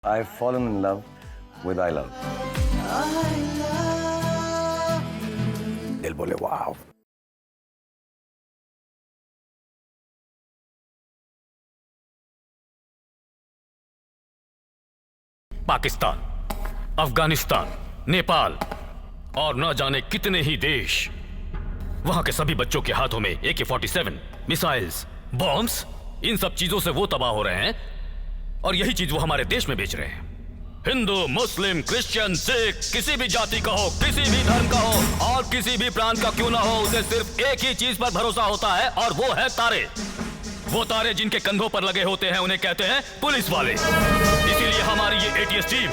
I've fallen in love with I love. दिल बोले वाव. पाकिस्तान, अफगानिस्तान, नेपाल और न जाने कितने ही देश, वहां के सभी बच्चों के हाथों में AK-47, मिसाइल्स, बॉम्ब्स, इन सब चीजों से वो तबाह हो रहे हैं और यही चीज वो हमारे देश में बेच रहे हैं। हिंदू, मुस्लिम, क्रिश्चियन, सिख, किसी भी जाति का हो, किसी भी धर्म का हो और किसी भी प्रांत का क्यों ना हो, उसे सिर्फ एक ही चीज पर भरोसा होता है और वो है तारे। वो तारे जिनके कंधों पर लगे होते हैं उन्हें कहते हैं पुलिस वाले। इसीलिए हमारी ये ATS team,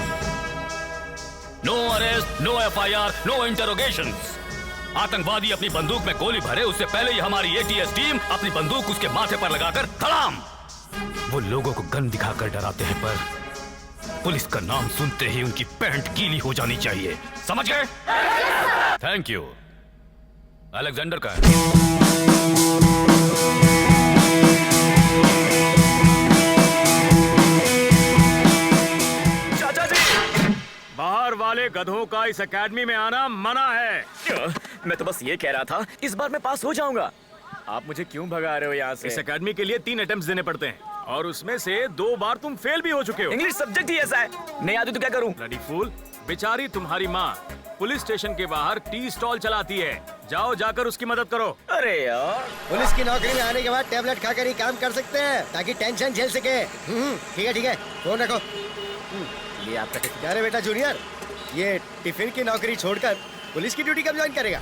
no arrest, no FIR, no interrogations. आतंकवादी अपनी बंदूक में गोली भरे उससे पहले ही हमारी ATS टीम अपनी बंदूक उसके माथे पर लगाकर धड़ाम। वो लोगों को गन दिखाकर डराते हैं पर पुलिस का नाम सुनते ही उनकी पैंट गीली हो जानी चाहिए। समझ गए? Thank you. अलेक्जेंडर का है। चाचा जी, बाहर वाले गधों का इस एकेडमी में आना मना है। मैं तो बस ये कह रहा था, इस बार मैं पास हो जाऊंगा। आप मुझे क्यों भगा रहे हो यहाँ से? इस एकेडमी के लिए 3 अटेम्प्ट्स देने पड़ते हैं और उसमें से 2 बार तुम फेल भी हो चुके हो। इंग्लिश सब्जेक्ट ही ऐसा है, नहीं आती तो क्या करूं? ब्लडी फूल, बेचारी तुम्हारी माँ पुलिस स्टेशन के बाहर टी स्टॉल चलाती है। जाओ जाकर उसकी मदद करो। अरे यार, पुलिस की नौकरी में आने के बाद टेबलेट खाकर ही काम कर सकते हैं ताकि टेंशन झेल सके। ठीक है, फोन रखो। ये आपका टिफिन। क्या रे बेटा जूनियर, ये टिफिन की नौकरी छोड़कर पुलिस की ड्यूटी कब ज्वाइन करेगा?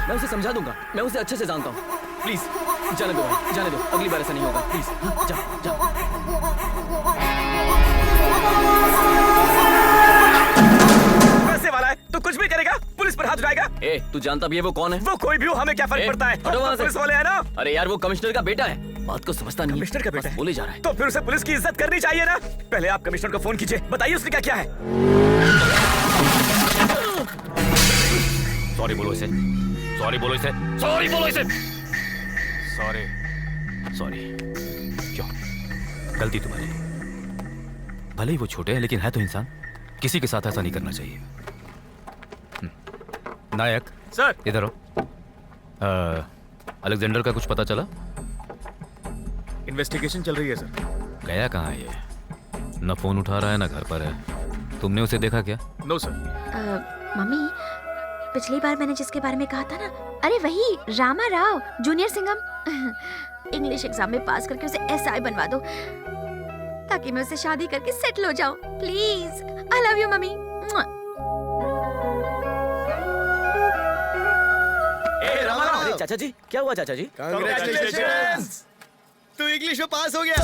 मैं उसे समझा दूंगा, मैं उसे अच्छे से जानता हूँ। प्लीज जाने दो भाई, जाने दो, अगली बार ऐसा नहीं होगा। प्लीज जाओ जाओ। पैसे वाला है तो कुछ भी करेगा, पुलिस पर हाथ उठाएगा। ए, तू जानता भी है वो कौन है? वो कोई भी हो, हमें क्या फर्क पड़ता है? पुलिस वाले है ना। अरे यार, वो कमिश्नर का बेटा है, बात को समझता नहीं। कमिश्नर का बेटा है, बोले जा रहा है। तो फिर उसे पुलिस की इज्जत करनी चाहिए ना। पहले आप कमिश्नर को फोन कीजिए, बताइए उसने क्या है। सॉरी बोलो इसे, सॉरी बोलो इसे, सॉरी बोलो इसे। सॉरी। क्यों? गलती तुम्हारी। भले ही वो छोटे हैं लेकिन है तो इंसान। किसी के साथ ऐसा नहीं करना चाहिए। नायक सर, इधर हो। अलेक्जेंडर का कुछ पता चला? इन्वेस्टिगेशन चल रही है सर। गया कहाँ है ये? न फोन उठा रहा है न घर पर है। तुमने उसे देखा क्या? No sir. मम्मी, पिछली बार मैंने जिसके बारे में कहा था ना, अरे वही Rama Rao, junior Singham. English exam में पास करके उसे SI बनवा दो ताकि मैं उससे शादी करके सेटल हो जाऊं। Please, I love you mummy. अरे चाचा जी, क्या हुआ चाचा जी? कांग्रेचुलेशंस, तू इंग्लिश में पास हो गया।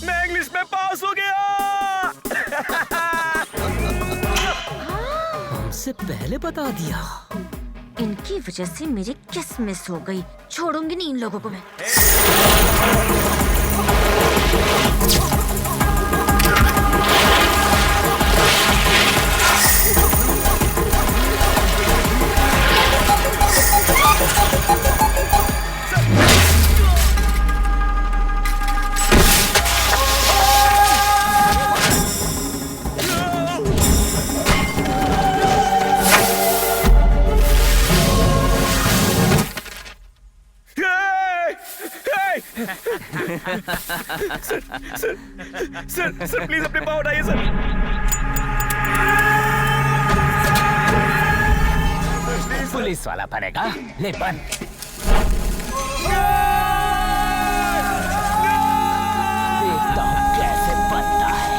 मैं इंग्लिश में पास हो गया। हमसे पहले बता दिया। इनकी वजह से मेरी किस मिस हो गई। छोड़ूंगी नहीं इन लोगों को मैं। सर प्लीज अपने पाँव उठाइए सर। पुलिस वाला बनेगा, ले बन। देखता हूँ कैसे बनता है।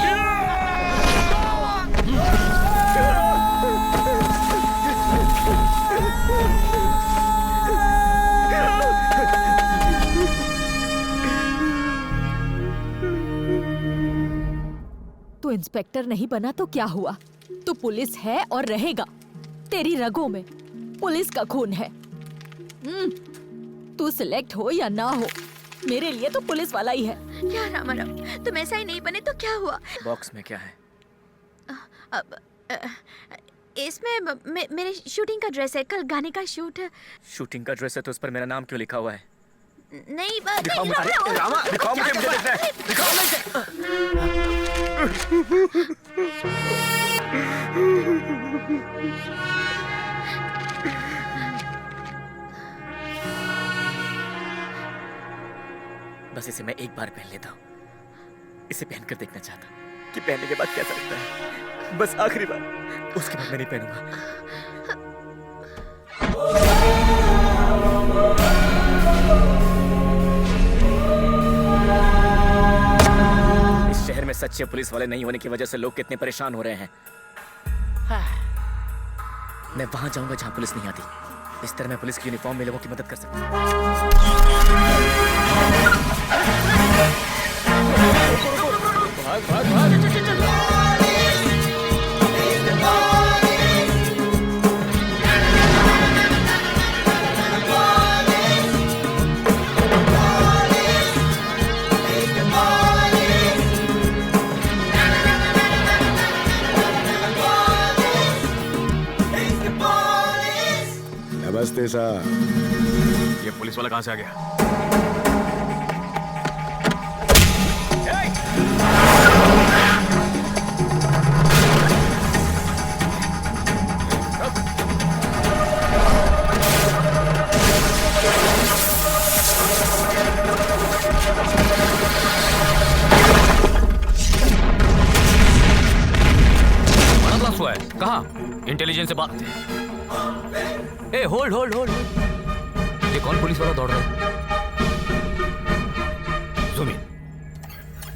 इंस्पेक्टर नहीं बना तो क्या हुआ? तू पुलिस है और रहेगा। तेरी रगों में पुलिस का खून है। तू सिलेक्ट हो या ना हो, मेरे लिए तो पुलिस वाला ही है। क्या रामाराव, तुम ऐसा ही नहीं बने तो क्या हुआ? बॉक्स में क्या है? इसमें मेरे शूटिंग का ड्रेस है, कल गाने का शूट है। शूटिंग का ड्रेस है तो उस पर मेरा नाम क्यों लिखा हुआ है? नहीं दिखाओ मुझे, रामा, दिखाओ मुझे, मुझे देखना है, दिखाओ बस इसे मैं एक बार पहन लेता हूँ। इसे पहनकर देखना चाहता हूँ कि पहनने के बाद कैसा लगता है। बस आखिरी बार, उसके बाद मैं नहीं पहनूंगा। इस शहर में सच्चे पुलिस वाले नहीं होने की वजह से लोग कितने परेशान हो रहे हैं। मैं वहां जाऊंगा जहां पुलिस नहीं आती। इस तरह मैं पुलिस की यूनिफॉर्म में लोगों की मदद कर सकता हूं। भाग भाग भाग। नमस्ते साहब। ये पुलिस वाला कहां से आ गया? हुआ है कहाँ? इंटेलिजेंस से बात। ए होल्ड होल्ड होल्ड, ये कौन पुलिस वाला दौड़ रहा है?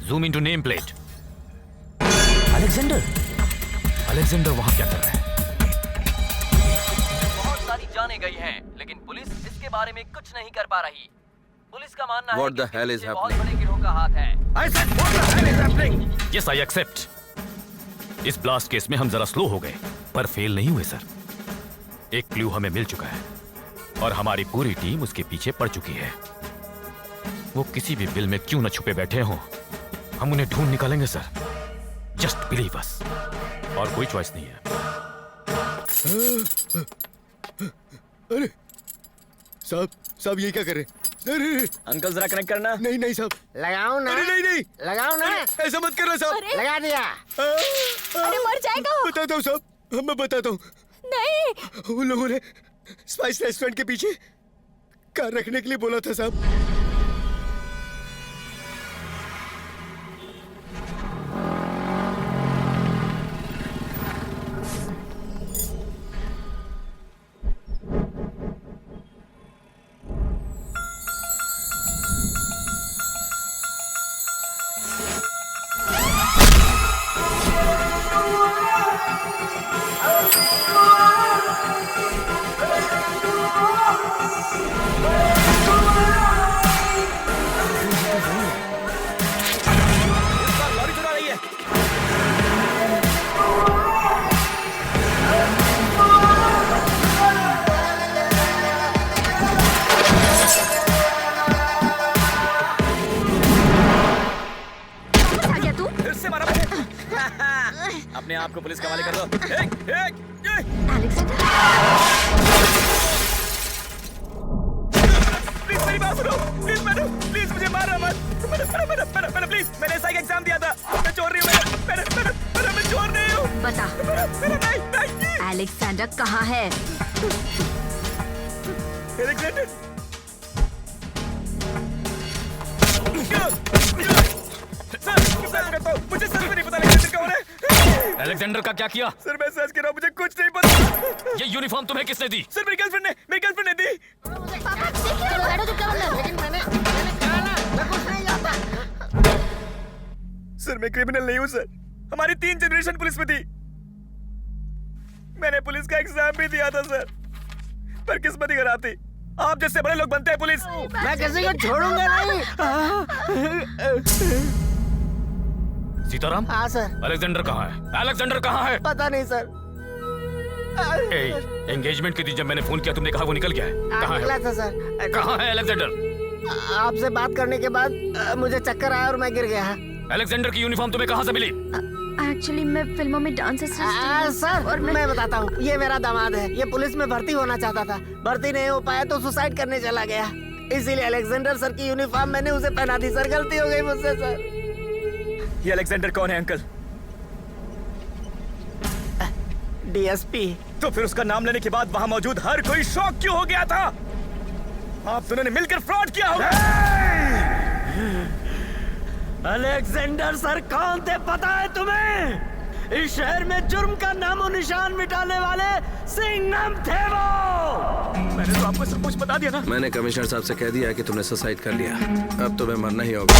Zoom in to name plate. Alexander, Alexander वहां क्या कर रहा है? बहुत सारी जाने गई हैं, लेकिन पुलिस इसके बारे में कुछ नहीं कर पा रही। पुलिस का मानना है कि इसके पीछे बहुत बड़े गिरोह का हाथ है। Yes I accept. इस ब्लास्ट केस में हम जरा स्लो हो गए, पर फेल नहीं हुए सर। एक क्लू हमें मिल चुका है और हमारी पूरी टीम उसके पीछे पड़ चुकी है। वो किसी भी बिल में क्यों न छुपे बैठे हों, हम उन्हें ढूंढ निकालेंगे सर। Just believe us. और कोई चॉइस नहीं है। अरे साहब ये क्या कर रहे हैं? अरे अंकल जरा कनेक्ट करना। नहीं साहब, लगाओ ना। अरे नहीं लगाओ ना। ऐसा मत करना साहब। लगा दिया। अरे मर जाएगा। बताता हूँ साहब, मैं बताता हूँ। नहीं, उन लोगों ने स्पाइस रेस्टोरेंट के पीछे कार रखने के लिए बोला था साहब। अपने आप को पुलिस के हवाले कर दो। प्लीज मेरी बात सुनो। प्लीज मैडम, प्लीज मुझे मारो मत। मैडम प्लीज, मैंने एसआई का एग्जाम दिया था। मैं चोर नहीं हूँ। मैडम मैं चोर नहीं हूँ। बता नहीं। अलेक्जेंडर कहाँ है? अलेक्जेंडर मुझे सच में नहीं पता अलेक्जेंडर कौन है। अलेक्जेंडर का क्या किया? सर मैं सच कह रहा हूँ, मुझे कुछ नहीं पता। ये यूनिफॉर्म तुम्हें किसने दी? सर मेरी गर्लफ्रेंड ने दी। सर मैं क्रिमिनल नहीं हूँ सर। हमारी 3 जनरेशन पुलिस में थी। मैंने पुलिस का एग्जाम भी दिया था सर, पर किस्मत ही खराब थी। आप जैसे बड़े लोग बनते हैं पुलिस। मैं किसी को छोड़ूंगा नहीं। सीताराम? हाँ सर। अलेक्जेंडर कहाँ है? अलेक्जेंडर कहाँ है? पता नहीं सर। एंगेजमेंट के दिन जब मैंने फोन किया तुमने कहा वो निकल गया है। कहाँ निकला है? था सर। कहाँ है अलेक्जेंडर? आपसे बात करने के बाद मुझे चक्कर आया और मैं गिर गया। अलेक्जेंडर की यूनिफॉर्म तुम्हें कहाँ से मिली? एक्चुअली मैं फिल्मों में डांस सर और मैं बताता हूँ, ये मेरा दामाद है। ये पुलिस में भर्ती होना चाहता था, भर्ती नहीं हो पाया तो सुसाइड करने चला गया। इसीलिए अलेक्जेंडर सर की यूनिफॉर्म मैंने उसे पहना दी सर। गलती हो गई मुझसे सर। ये अलेक्जेंडर कौन है अंकल? डीएसपी। तो फिर उसका नाम लेने के बाद वहाँ मौजूद हर कोई शॉक क्यों हो गया था? आप दोनों ने मिलकर फ्रॉड किया होगा। अलेक्जेंडर सर कौन थे पता है तुम्हें? इस शहर में जुर्म का नामो निशान मिटाने वाले सिंघम थे वो। मैंने तो आपको सब कुछ बता दिया ना। मैंने कमिश्नर साहब से कह दिया कि तुमने सुसाइड कर लिया। अब तुम्हें मरना ही होगा।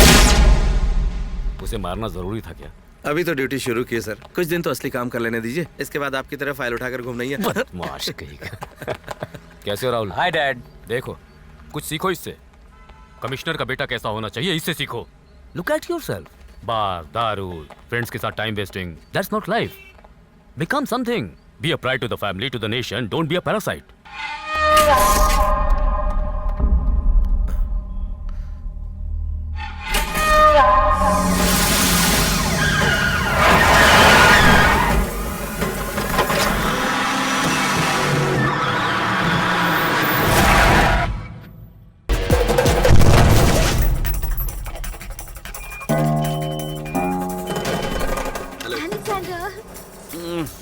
उसे मारना जरूरी था क्या? अभी तो ड्यूटी शुरू की है सर, कुछ दिन तो असली काम कर लेने दीजिए। इसके बाद आपकी तरफ फाइल उठाकर घूमना ही है। बदमाश कहीं का। कैसे हो राहुल? Hi dad. देखो कुछ सीखो इससे। कमिश्नर का बेटा कैसा होना चाहिए इससे सीखो। Look at yourself. बार, दारू, फ्रेंड्स के साथ time wasting, that's not life. Become something. Be a pride to the family, to the nation, don't be a parasite.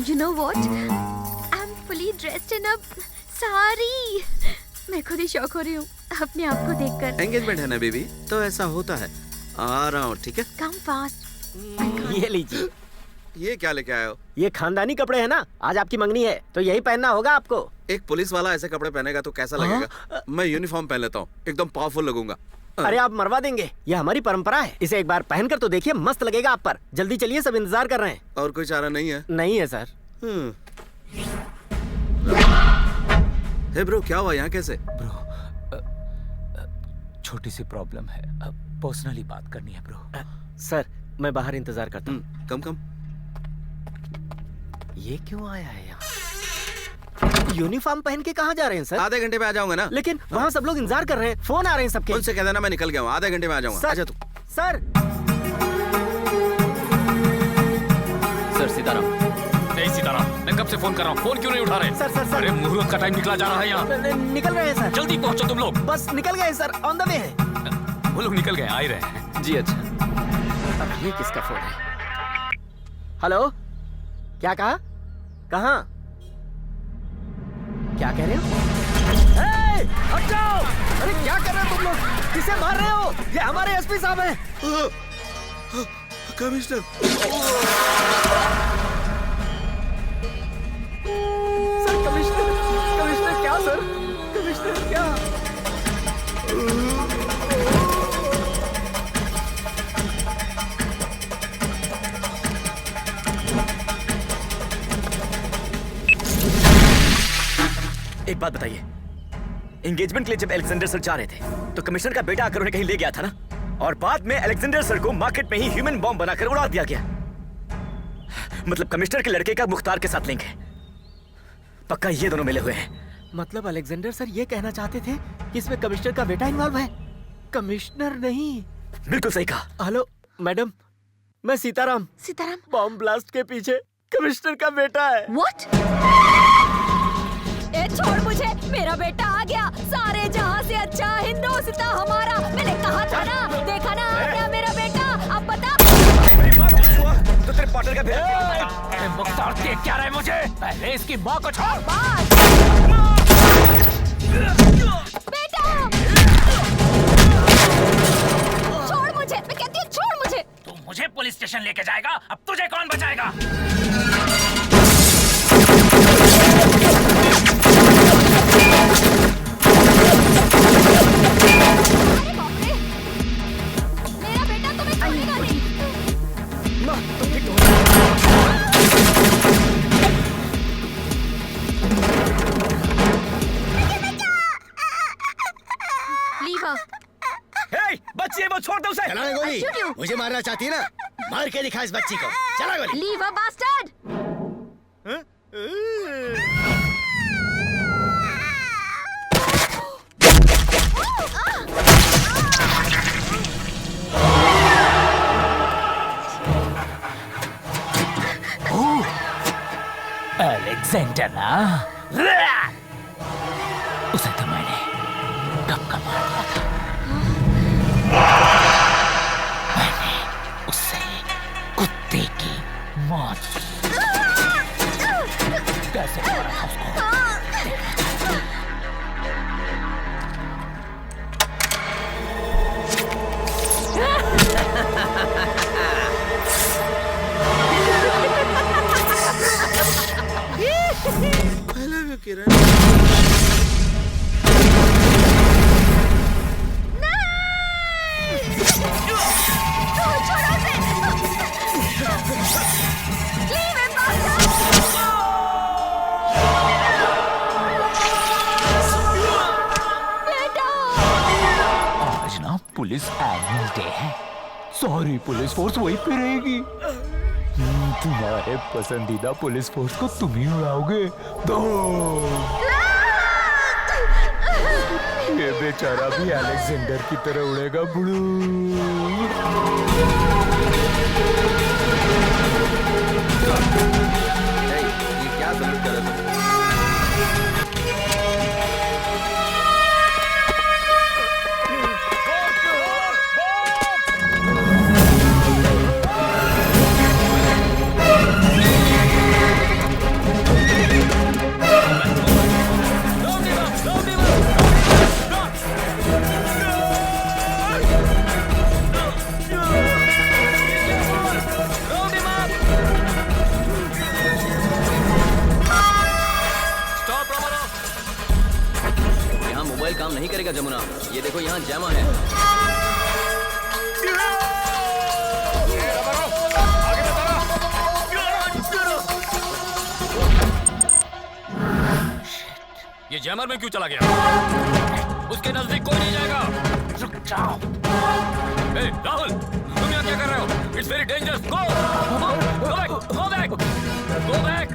You know what? I'm fully dressed in a sari. मैं खुद ही शौक हो रही हूँ अपने आप को देखकर। एंगेजमेंट है ना बेबी, तो ऐसा होता है। आ रहा हूँ, ठीक है? Come fast। ये लीजिए। ये क्या लेके आए हो? ये खानदानी कपड़े हैं ना, आज आपकी मंगनी है तो यही पहनना होगा आपको। एक पुलिस वाला ऐसे कपड़े पहनेगा तो कैसा लगेगा? मैं यूनिफॉर्म पहन लेता हूँ, एकदम पावरफुल लगूंगा। अरे आप मरवा देंगे, ये हमारी परंपरा है। इसे एक बार पहनकर तो देखिए, मस्त लगेगा आप पर। जल्दी चलिए, सब इंतजार कर रहे हैं। और कोई चारा नहीं है? नहीं है सर। हे ब्रो, क्या हुआ यहाँ कैसे? ब्रो छोटी सी प्रॉब्लम है, पर्सनली बात करनी है ब्रो। सर मैं बाहर इंतजार करता हूँ। कम। ये क्यों आया है यहाँ? यूनिफॉर्म पहन के कहाँ जा रहे हैं सर? आधे घंटे में आ जाऊंगा ना। लेकिन वहाँ सब लोग इंतजार कर रहे हैं, फोन आ रहे हैं सबके। उनसे कह देना मैं निकल गया हूँ, आधे घंटे में आ जाऊंगा। आजा तू। सर सीताराम। नहीं सीताराम, मैं कब से फोन कर रहा हूँ, फोन क्यों नहीं उठा रहे? सर। अरे मुहूर्त का टाइम निकला जा रहा है यहाँ। निकल रहे हैं सर। जल्दी पहुँचो तुम लोग। बस निकल गए सर, ऑन द वे है। वो लोग निकल गए, आ ही रहे हैं। जी अच्छा। अब ये किसका फोन है? हेलो, क्या कहा? कहाँ? क्या कह रहे हो? हट जाओ! अरे क्या कर रहे हो तुम लोग? किसे मार रहे हो? ये हमारे एसपी साहब हैं। कमिश्नर। सर कमिश्नर क्या सर? कमिश्नर क्या? एक बात बताइए, एंगेजमेंट के लिए जब अलेक्जेंडर सर जा रहे थे तो कमिश्नर का बेटा आकर उन्हें कहीं ले गया था ना, और बाद में अलेक्जेंडर सर को मार्केट में ही ह्यूमन बॉम्ब बनाकर उड़ा दिया गया। मतलब कमिश्नर के लड़के का मुख्तार के साथ लिंक है। पक्का ये दोनों मिले हुए हैं। मतलब अलेक्जेंडर सर ये कहना चाहते थे कि इसमें कमिश्नर का बेटा इन्वॉल्व है? कमिश्नर नहीं। बिल्कुल सही कहा। हेलो मैडम, मैं सीताराम। सीताराम? बॉम्ब ब्लास्ट के पीछे कमिश्नर का बेटा है। What? ए छोड़ मुझे, मेरा बेटा आ गया। सारे जहां से अच्छा हिंदुस्ता हमारा। मैंने कहा था ना, देखा ना आ गया मेरा बेटा। अब बता। तो तेरे पार्टनर का बेटा मुख्तार देख क्या रहे मुझे? पहले इसकी माँ को छोड़। बेटा छोड़ मुझे, मैं कहती हूँ छोड़ मुझे। तू मुझे पुलिस स्टेशन लेके जाएगा, अब तुझे कौन बचाएगा? मेरा बेटा तुम्हें छोड़ेगा नहीं। Leave her. हे, बच्ची है वो, छोड़ दो उसे। चलाने गोली। मुझे मारना चाहती है ना? मार के दिखा इस बच्ची को। चला गोली। Leave a bastard. अलेक्जेंडर ना, उसे तो मैंने कब का मार दिया था। मैंने उसे कुत्ते की मौत कैसे मारा था उसको। I love you, किरण। आज ना पुलिस एनुअल डे है, सारी पुलिस फोर्स वहीं पे रहेगी। तुम्हारे पसंदीदा पुलिस फोर्स को तुम ही उड़ाओगे। दो ये बेचारा भी अलेक्जेंडर की तरह उड़ेगा। बुड़ू ये क्या सलूट कर रहे हो? काम नहीं करेगा जमुना। ये देखो यहाँ जैमा है। ये जैमर में क्यों चला गया? उसके नजदीक कोई नहीं जाएगा। रुक जाओ। राहुल, तुम यहाँ क्या कर रहे हो? It's very dangerous. Go back, go back, go back.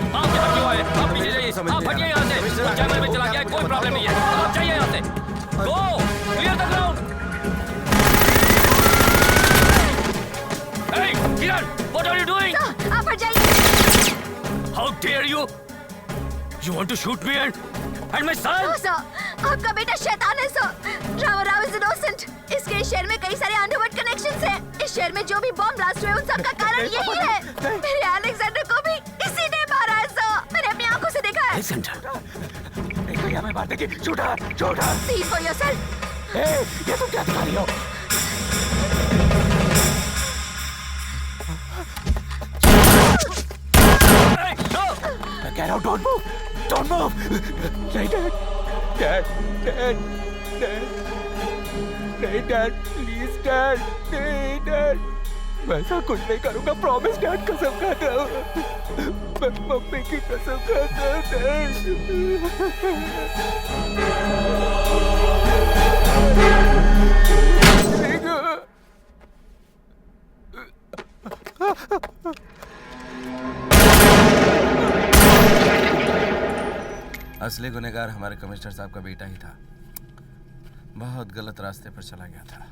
आप यहाँ क्यों आए? आप पीछे जाइए। आप हटिए यहाँ से। वो जैमर में चला गया, कोई प्रॉब्लम नहीं है। आप जाइए यहाँ से। Go, clear the ground. Hey, Kiran, what are you doing? Sir, आप हट जाइए। How dare you? You want to shoot me and my son? No sir, आपका बेटा शैतान है सर। Rao is innocent. इसके इस शहर में कई सारे अंडरवर्ल्ड कनेक्शंस हैं। इस शहर में जो भी बॉम्ब ब्लास्ट हुए उन सब का कारण यही है। मेरे अलेक्जेंडर को भी इसी ने मारा है सर। मैंने अपनी आंखों से देखा है। अलेक्जेंडर, एक भैया मैं मार देगी। झूठा, झूठा। See for yourself। ये तुम क्या दिखा रही हो? कह रहा हूँ don't move, don't move. नहीं Dad, Dad, नहीं Dad, please Dad, नहीं Dad. मैं ऐसा कुछ नहीं करूँगा, promise Dad, कसम खाता हूँ। मैं मम्मी की कसम खाता हूँ Dad. असली गुनहगार हमारे कमिश्नर साहब का बेटा ही था। बहुत गलत रास्ते पर चला गया था।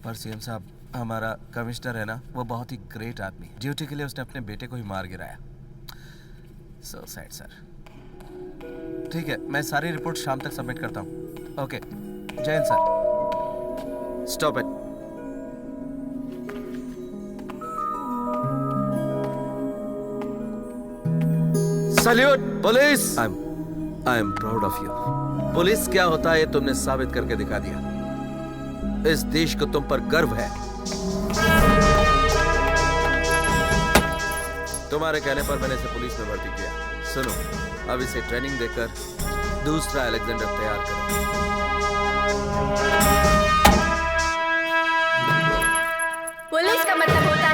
पर सीएम साहब, हमारा कमिश्नर है ना, वो बहुत ही ग्रेट आदमी। ड्यूटी के लिए उसने अपने बेटे को ही मार गिराया। So sad sir. ठीक है, मैं सारी रिपोर्ट शाम तक सबमिट करता हूँ। ओके, जय Hind sir. Stop it. Salute police. I am proud of you. Police क्या होता है तुमने साबित करके दिखा दिया। इस देश को तुम पर गर्व है। तुम्हारे कहने पर मैंने इसे पुलिस में भर्ती किया। सुनो, अब इसे ट्रेनिंग देकर दूसरा अलेक्जेंडर तैयार करो। पुलिस का मतलब होता